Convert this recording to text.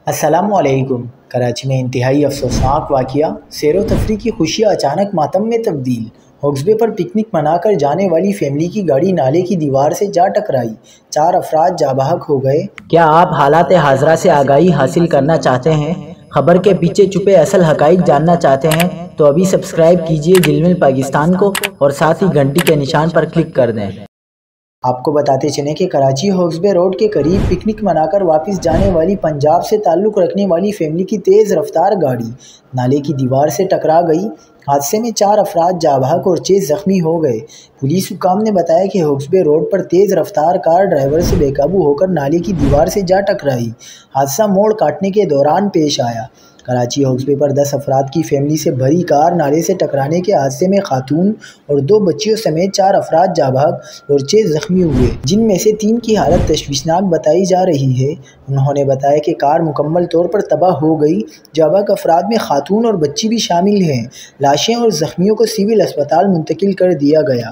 السلام علیکم۔ کراچی میں انتہائی افسوسناک واقعہ، سیر و تفریح کی خوشیاں اچانک ماتم میں تبدیل۔ ہوکس بے پر پکنک منا کر جانے والی فیملی کی گاڑی نالے کی دیوار سے جا ٹکرائی، 4 افراد جاں بحق ہو گئے۔ کیا آپ حالات حاضرہ سے آگاہی حاصل کرنا چاہتے ہیں؟ خبر کے پیچھے چھپے اصل حقائق جاننا چاہتے ہیں تو ابھی سبسکرائب کیجئے جل پاکستان کو اور ساتھ ہی گھنٹی کے نشان پر کلک کر دیں۔ آپ کو بتاتے چلیں کہ کراچی ہوکس بے روڈ کے قریب پکنک منا کر واپس جانے والی پنجاب سے تعلق رکھنے والی فیملی کی تیز رفتار گاڑی نالے کی دیوار سے ٹکرا گئی۔ حادثے میں 4 افراد جاں بحق اور 6 زخمی ہو گئے۔ پولیس حکام نے بتایا کہ ہوکس بے روڈ پر تیز رفتار کار ڈرائیور سے بے قابو ہو کر نالے کی دیوار سے جا ٹکرائی۔ حادثہ موڑ کاٹنے کے دوران پیش آیا۔ کراچی ہوکس بے پر 10 افراد کی فیملی سے بھری کار نالے سے ٹکرانے کے حادثے میں خاتون اور 2 بچیوں سمیت 4 افراد جاں بحق اور 6 زخمی ہوئے، جن میں سے 3 کی حالت تشویشناک بتائی جا رہی ہے۔ انہوں نے بتایا کہ کار مکمل طور پر تباہ ہو گئی۔ جاں بحق افراد میں خاتون اور بچی بھی شامل ہیں۔ لاشیں اور زخمیوں کو سول ہسپتال منتقل کر دیا گیا۔